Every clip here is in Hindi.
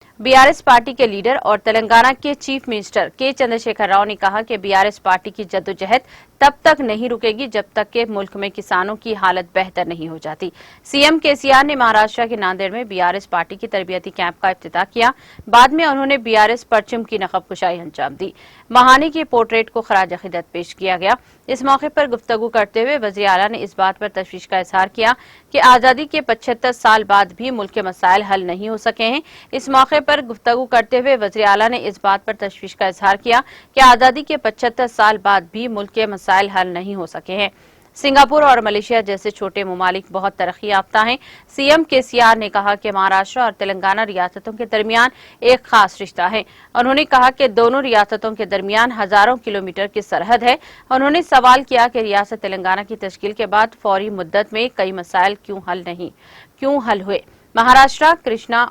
बीआरएस पार्टी के लीडर और तेलंगाना के चीफ मिनिस्टर के चंद्रशेखर राव ने कहा कि बीआरएस पार्टी की जद्दोजहद तब तक नहीं रुकेगी जब तक कि मुल्क में किसानों की हालत बेहतर नहीं हो जाती। सीएम केसीआर ने महाराष्ट्र के नांदेड़ में बीआरएस पार्टी की तरबियती कैंप का इफ्तिताह किया। बाद में उन्होंने बीआरएस परचम की नकबकुशाई अंजाम दी। महानी के पोर्ट्रेट को खराज अकीदत पेश किया गया। इस मौके पर गुफ्तगू करते हुए वज़ीर आला ने इस बात पर तशवीश का इजहार किया कि आजादी के 75 साल बाद भी मुल्क के मसाइल हल नहीं हो सके हैं। इस मौके पर गुफ्तगू करते हुए वज़ीर आला ने इस बात पर तशवीश का इजहार किया कि आजादी के 75 साल बाद भी मुल्क के मसाइल हल नहीं हो सके हैं। सिंगापुर और मलेशिया जैसे छोटे ममालिक बहुत तरक्की याफ्ता हैं। सीएम केसीआर ने कहा कि महाराष्ट्र और तेलंगाना रियासतों के दरमियान एक खास रिश्ता है। उन्होंने कहा कि दोनों रियासतों के दरमियान हजारों किलोमीटर की सरहद है। उन्होंने सवाल किया कि रियासत तेलंगाना की तश्कील के बाद फौरी मुद्दत में कई मसाइल क्यों हल हुए। महाराष्ट्र कृष्णा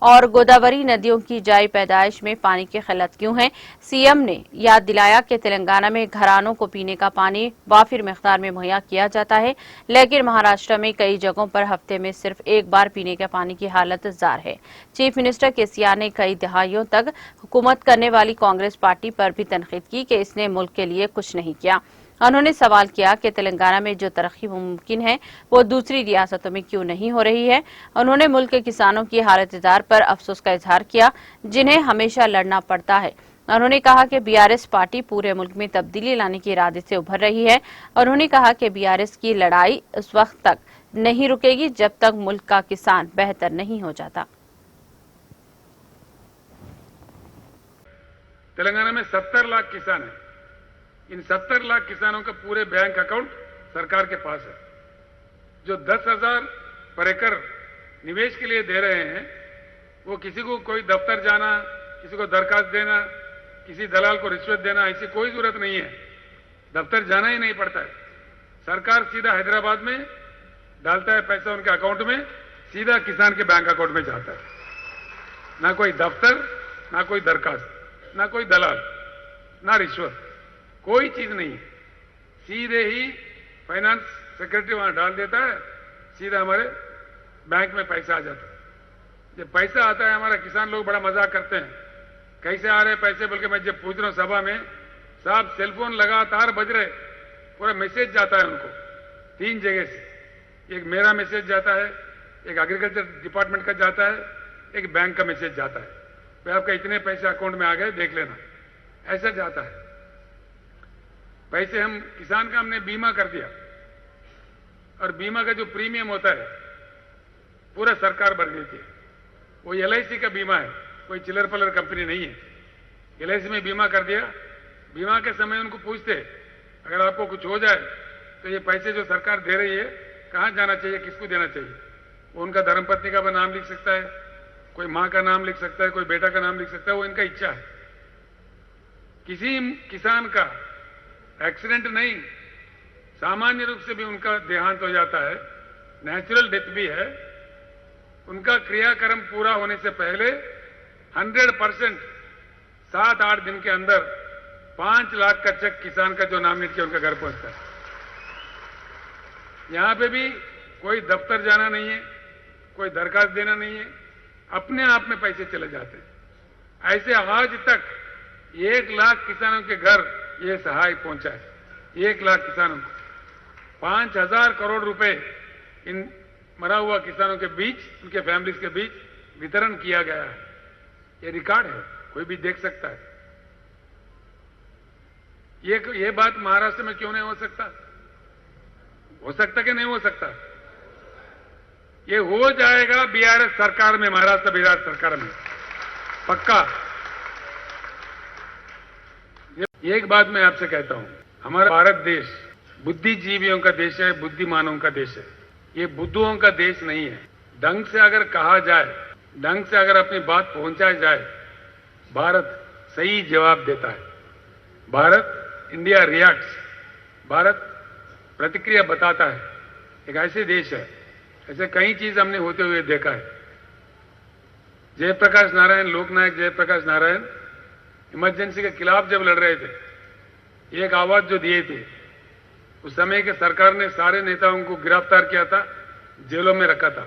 और गोदावरी नदियों की जायज पैदाइश में पानी की किल्लत क्यों है। सीएम ने याद दिलाया कि तेलंगाना में घरानों को पीने का पानी वाफिर मिकदार में मुहैया किया जाता है, लेकिन महाराष्ट्र में कई जगहों पर हफ्ते में सिर्फ एक बार पीने के पानी की हालत जार है। चीफ मिनिस्टर केसीआर ने कई दहाइयों तक हुकूमत करने वाली कांग्रेस पार्टी पर भी तनकीद की कि इसने मुल्क के लिए कुछ नहीं किया। उन्होंने सवाल किया कि तेलंगाना में जो तरक्की मुमकिन है वो दूसरी रियासतों में क्यों नहीं हो रही है। उन्होंने मुल्क के किसानों की हालत-ए-जार पर अफसोस का इजहार किया, जिन्हें हमेशा लड़ना पड़ता है। उन्होंने कहा कि बीआरएस पार्टी पूरे मुल्क में तब्दीली लाने के इरादे से उभर रही है। उन्होंने कहा कि बीआरएस की लड़ाई उस वक्त तक नहीं रुकेगी जब तक मुल्क का किसान बेहतर नहीं हो जाता। तेलंगाना में 70 लाख किसान हैं। इन 70 लाख किसानों का पूरे बैंक अकाउंट सरकार के पास है। जो 10,000 पर एकड़ निवेश के लिए दे रहे हैं, वो किसी को कोई दफ्तर जाना, किसी को दरखास्त देना, किसी दलाल को रिश्वत देना, ऐसी कोई जरूरत नहीं है। दफ्तर जाना ही नहीं पड़ता है। सरकार सीधा हैदराबाद में डालता है पैसा उनके अकाउंट में, सीधा किसान के बैंक अकाउंट में जाता है। ना कोई दफ्तर, ना कोई दरखास्त, ना कोई दलाल, ना रिश्वत, कोई चीज नहीं है। सीधे ही फाइनेंस सेक्रेटरी वहां डाल देता है, सीधा हमारे बैंक में पैसा आ जाता है। जब पैसा आता है, हमारा किसान लोग बड़ा मजाक करते हैं, कैसे आ रहे पैसे, बल्कि मैं जब पूछ रहा हूं सभा में, साहब सेलफोन लगातार बज रहे, पूरा मैसेज जाता है उनको 3 जगह से। एक मेरा मैसेज जाता है, एक एग्रीकल्चर डिपार्टमेंट का जाता है, एक बैंक का मैसेज जाता है, भाई आपका इतने पैसे अकाउंट में आ गए, देख लेना, ऐसा जाता है। पैसे हम किसान का हमने बीमा कर दिया, और बीमा का जो प्रीमियम होता है पूरा सरकार भर देती है। वो एलआईसी का बीमा है, कोई चिल्लर पलर कंपनी नहीं है। एलआईसी में बीमा कर दिया। बीमा के समय उनको पूछते, अगर आपको कुछ हो जाए तो ये पैसे जो सरकार दे रही है कहां जाना चाहिए, किसको देना चाहिए। वो उनका धर्मपत्नी का नाम लिख सकता है, कोई मां का नाम लिख सकता है, कोई बेटा का नाम लिख सकता है, वो इनका इच्छा है। किसी किसान का एक्सीडेंट नहीं, सामान्य रूप से भी उनका देहांत हो जाता है, नेचुरल डेथ भी है, उनका क्रियाक्रम पूरा होने से पहले 100% 7-8 दिन के अंदर 5 लाख का चेक किसान का जो नामिनेट किया उनका घर पहुंचता है। यहां पे भी कोई दफ्तर जाना नहीं है, कोई दरखास्त देना नहीं है, अपने आप में पैसे चले जाते हैं। ऐसे आज तक 1 लाख किसानों के घर ये सहाय पहुंचा है। 1 लाख किसानों को 5,000 करोड़ रुपए इन मरा हुआ किसानों के बीच, उनके फैमिलीज के बीच वितरण किया गया है। ये रिकॉर्ड है, कोई भी देख सकता है। ये बात महाराष्ट्र में क्यों नहीं हो सकता? हो सकता कि नहीं हो सकता? ये हो जाएगा बीआरएस सरकार में, महाराष्ट्र बिहार सरकार में, पक्का। एक बात मैं आपसे कहता हूं, हमारा भारत देश बुद्धिजीवियों का देश है, बुद्धिमानों का देश है। ये बुद्धुओं का देश नहीं है। ढंग से अगर कहा जाए, ढंग से अगर अपनी बात पहुंचाई जाए, भारत सही जवाब देता है। भारत, इंडिया रिएक्ट्स, भारत प्रतिक्रिया बताता है। एक ऐसे देश है, ऐसे कई चीज हमने होते हुए देखा है। जयप्रकाश नारायण, लोकनायक जयप्रकाश नारायण इमरजेंसी के खिलाफ जब लड़ रहे थे, एक आवाज जो दिए थे, उस समय के सरकार ने सारे नेताओं को गिरफ्तार किया था, जेलों में रखा था।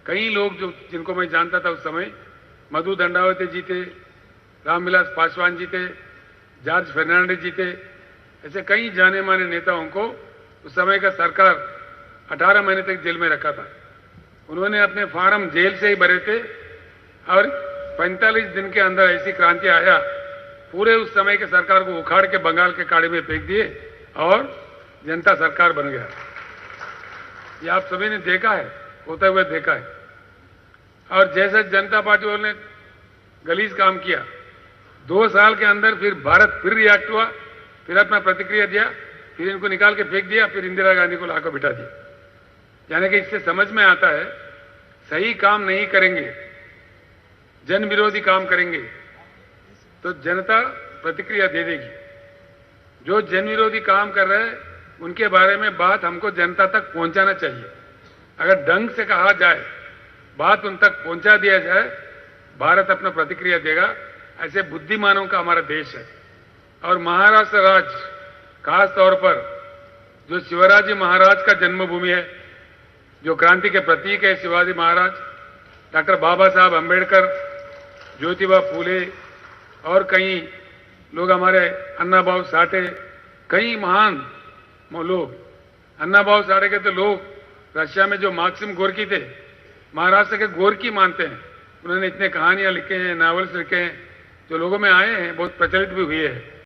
कई लोग जो जिनको मैं जानता था उस समय, मधु दंडावती जी थे, रामविलास पासवान जी थे, जॉर्ज फर्नांडिस जी थे, ऐसे कई जाने माने नेताओं को उस समय का सरकार 18 महीने तक जेल में रखा था। उन्होंने अपने फार्म जेल से ही भरे थे और 45 दिन के अंदर ऐसी क्रांति आया, पूरे उस समय के सरकार को उखाड़ के बंगाल के काड़े में फेंक दिए और जनता सरकार बन गया। ये आप सभी ने देखा है, होते हुए देखा है। और जैसे जनता पार्टी वालों ने गलीज काम किया, 2 साल के अंदर फिर भारत फिर रिएक्ट हुआ, फिर अपना प्रतिक्रिया दिया, फिर इनको निकाल के फेंक दिया, फिर इंदिरा गांधी को लाकर बिठा दिया। यानी कि इससे समझ में आता है, सही काम नहीं करेंगे, जन विरोधी काम करेंगे तो जनता प्रतिक्रिया दे देगी। जो जन विरोधी काम कर रहे हैं उनके बारे में बात हमको जनता तक पहुंचाना चाहिए। अगर ढंग से कहा जाए, बात उन तक पहुंचा दिया जाए, भारत अपना प्रतिक्रिया देगा। ऐसे बुद्धिमानों का हमारा देश है। और महाराष्ट्र राज्य खास तौर पर जो शिवाजी महाराज का जन्मभूमि है, जो क्रांति के प्रतीक है शिवाजी महाराज, डॉक्टर बाबा साहब अम्बेडकर, ज्योतिबा फूले और कई लोग, हमारे अन्ना भाऊ साठे, कई महान लोग। अन्ना भाऊ साठे के तो लोग रशिया में जो मार्क्सिम गोर्की थे, महाराष्ट्र के गोर्की मानते हैं। उन्होंने इतने कहानियां लिखे हैं, नॉवेल्स लिखे हैं, जो लोगों में आए हैं, बहुत प्रचलित भी हुए हैं।